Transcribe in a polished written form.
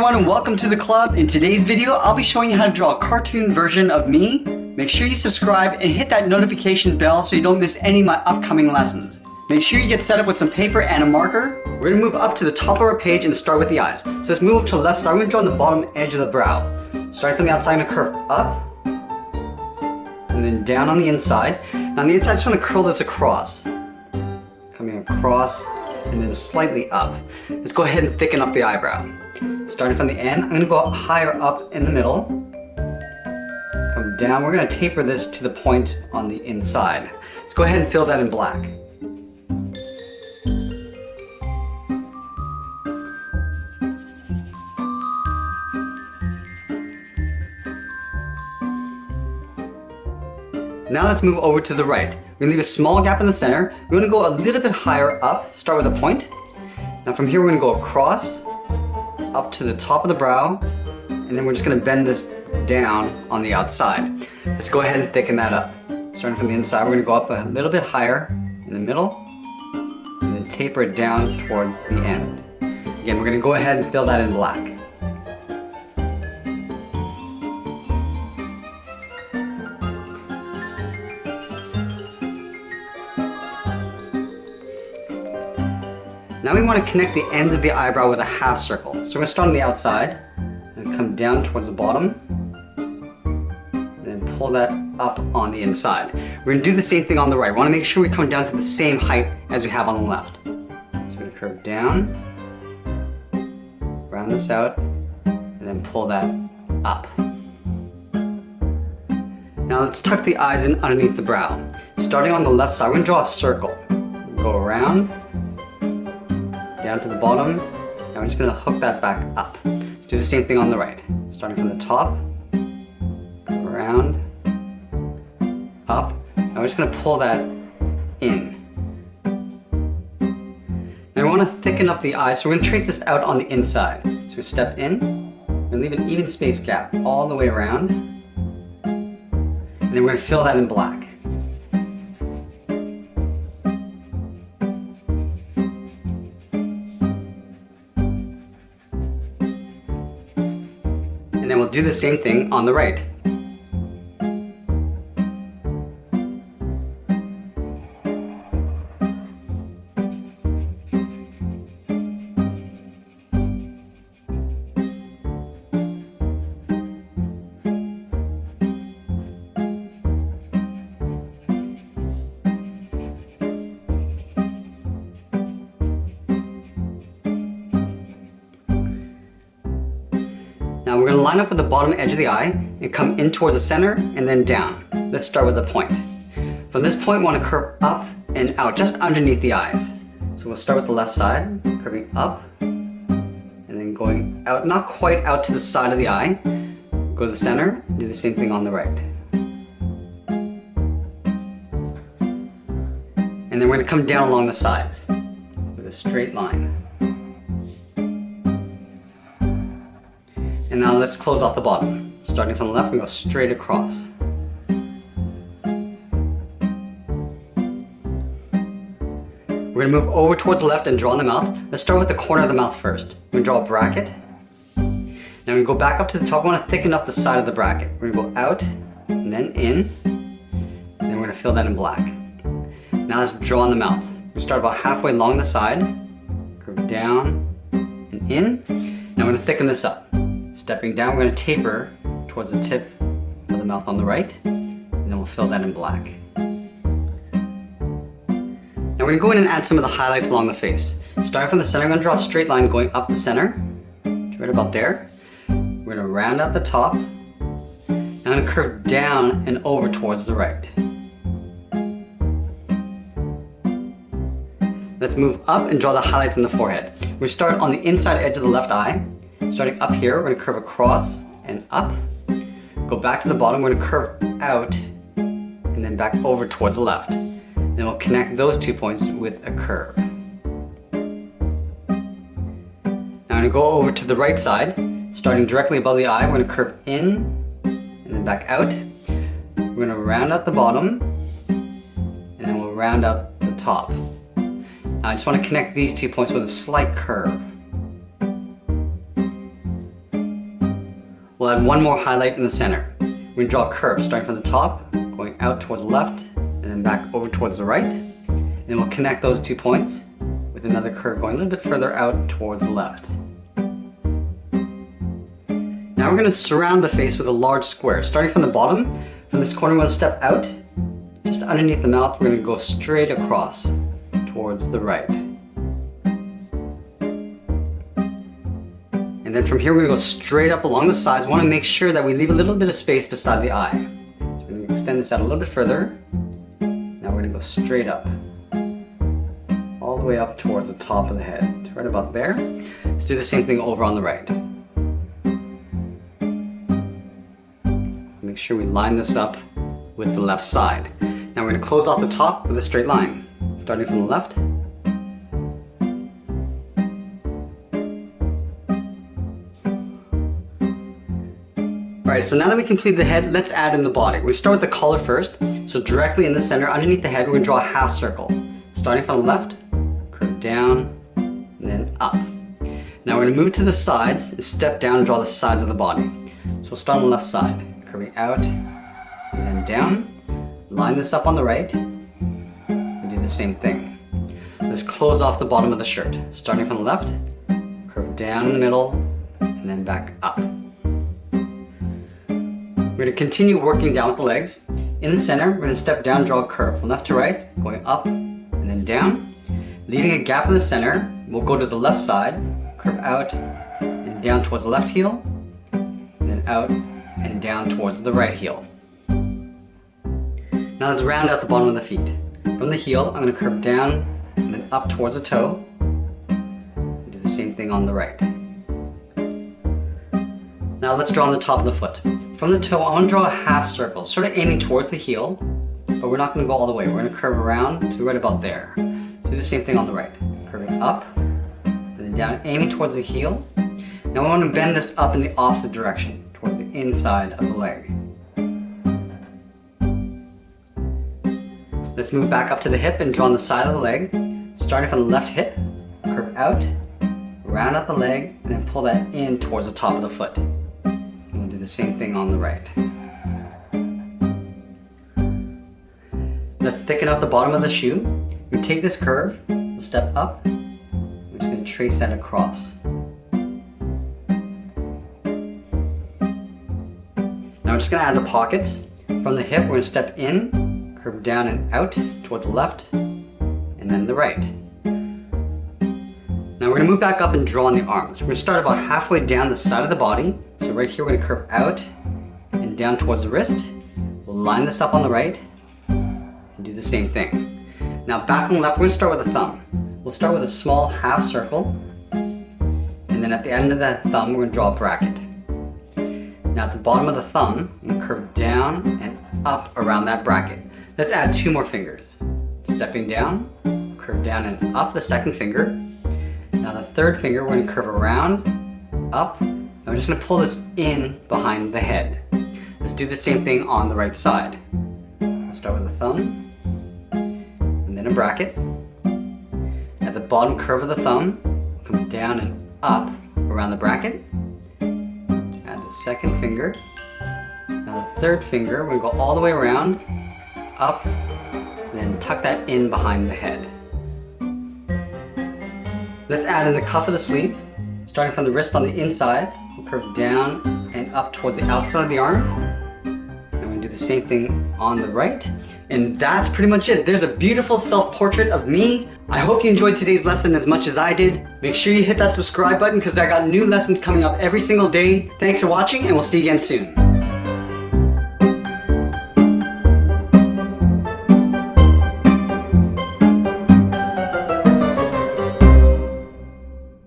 everyone and welcome to the club. In today's video, I'll be showing you how to draw a cartoon version of me. Make sure you subscribe and hit that notification bell so you don't miss any of my upcoming lessons. Make sure you get set up with some paper and a marker. We're gonna move up to the top of our page and start with the eyes. So let's move up to the left side. I'm gonna draw the bottom edge of the brow. Starting from the outside, I'm gonna curve up and then down on the inside. Now on the inside, I just wanna curl this across. Coming across and then slightly up. Let's go ahead and thicken up the eyebrow. Starting from the end, I'm going to go up higher up in the middle. Come down. We're going to taper this to the point on the inside. Let's go ahead and fill that in black. Now let's move over to the right. We're going to leave a small gap in the center. We're going to go a little bit higher up, start with a point. Now from here we're going to go across, up to the top of the brow, and then we're just going to bend this down on the outside. Let's go ahead and thicken that up. Starting from the inside, we're going to go up a little bit higher in the middle, and then taper it down towards the end. Again, we're going to go ahead and fill that in black. Now we want to connect the ends of the eyebrow with a half circle. So we're going to start on the outside and come down towards the bottom and then pull that up on the inside. We're going to do the same thing on the right. We want to make sure we come down to the same height as we have on the left. So we're going to curve down, round this out, and then pull that up. Now let's tuck the eyes in underneath the brow. Starting on the left side, we're going to draw a circle. Go around, down to the bottom, and we're just going to hook that back up. Let's do the same thing on the right. Starting from the top, go around, up, and we're just going to pull that in. Now we want to thicken up the eyes, so we're going to trace this out on the inside. So we step in, and leave an even space gap all the way around, and then we're going to fill that in black. And then we'll do the same thing on the right. Now we're going to line up with the bottom edge of the eye and come in towards the center and then down. Let's start with a point. From this point we want to curve up and out just underneath the eyes. So we'll start with the left side, curving up and then going out, not quite out to the side of the eye. Go to the center, do the same thing on the right. And then we're going to come down along the sides with a straight line. And now let's close off the bottom. Starting from the left, we go straight across. We're going to move over towards the left and draw in the mouth. Let's start with the corner of the mouth first. We're going to draw a bracket. Now we're going to go back up to the top. We want to thicken up the side of the bracket. We're going to go out and then in. And then we're going to fill that in black. Now let's draw in the mouth. We start about halfway along the side. Curve down and in. Now we're going to thicken this up. Stepping down, we're going to taper towards the tip of the mouth on the right, and then we'll fill that in black. Now we're going to go in and add some of the highlights along the face. Starting from the center, I'm going to draw a straight line going up the center, to right about there. We're going to round out the top, and I'm going to curve down and over towards the right. Let's move up and draw the highlights in the forehead. We start on the inside edge of the left eye. Starting up here, we're going to curve across and up. Go back to the bottom, we're going to curve out and then back over towards the left. And then we'll connect those 2 points with a curve. Now I'm going to go over to the right side. Starting directly above the eye, we're going to curve in and then back out. We're going to round out the bottom and then we'll round out the top. Now I just want to connect these 2 points with a slight curve. we'll add one more highlight in the center. We're going to draw a curve starting from the top, going out towards the left, and then back over towards the right. And we'll connect those 2 points with another curve going a little bit further out towards the left. Now we're going to surround the face with a large square. Starting from the bottom, from this corner we're going to step out. Just underneath the mouth, we're going to go straight across towards the right. And then from here we're going to go straight up along the sides. We want to make sure that we leave a little bit of space beside the eye. So we're going to extend this out a little bit further. Now we're going to go straight up. All the way up towards the top of the head. Right about there. Let's do the same thing over on the right. Make sure we line this up with the left side. Now we're going to close off the top with a straight line. Starting from the left. Alright, so now that we completed the head, let's add in the body. We start with the collar first. So directly in the center, underneath the head, we're going to draw a half circle. Starting from the left, curve down, and then up. Now we're going to move to the sides and step down and draw the sides of the body. So we'll start on the left side, curving out, and then down. Line this up on the right, and do the same thing. Let's close off the bottom of the shirt. Starting from the left, curve down in the middle, and then back up. We're going to continue working down with the legs. In the center, we're going to step down, draw a curve from left to right, going up and then down. Leaving a gap in the center, we'll go to the left side, curve out and down towards the left heel, and then out and down towards the right heel. Now let's round out the bottom of the feet. From the heel, I'm going to curve down and then up towards the toe. And do the same thing on the right. Now let's draw on the top of the foot. From the toe, I want to draw a half circle, sort of aiming towards the heel, but we're not going to go all the way. We're going to curve around to right about there. So do the same thing on the right. Curving up, and then down, aiming towards the heel. Now we want to bend this up in the opposite direction, towards the inside of the leg. Let's move back up to the hip and draw on the side of the leg. Starting from the left hip, curve out, round out the leg, and then pull that in towards the top of the foot. The same thing on the right. Let's thicken up the bottom of the shoe. We take this curve, we'll step up, we're just going to trace that across. Now we're just going to add the pockets. From the hip, we're going to step in, curve down and out towards the left, and then the right. Now we're going to move back up and draw on the arms. We're going to start about halfway down the side of the body. So right here we're going to curve out and down towards the wrist. We'll line this up on the right and do the same thing. Now back on the left, we're going to start with a thumb. We'll start with a small half circle, and then at the end of that thumb we're going to draw a bracket. Now at the bottom of the thumb, I'm going to curve down and up around that bracket. Let's add 2 more fingers. Stepping down, curve down and up the second finger. Now the third finger, we're going to curve around, up, and we're just going to pull this in behind the head. Let's do the same thing on the right side. We'll start with the thumb, and then a bracket. At the bottom curve of the thumb, come down and up around the bracket. Add the second finger. Now the third finger, we're going to go all the way around, up, and then tuck that in behind the head. Let's add in the cuff of the sleeve. Starting from the wrist on the inside, we'll curve down and up towards the outside of the arm. And we're going to do the same thing on the right. And that's pretty much it. There's a beautiful self-portrait of me. I hope you enjoyed today's lesson as much as I did. Make sure you hit that subscribe button because I got new lessons coming up every single day. Thanks for watching, and we'll see you again soon.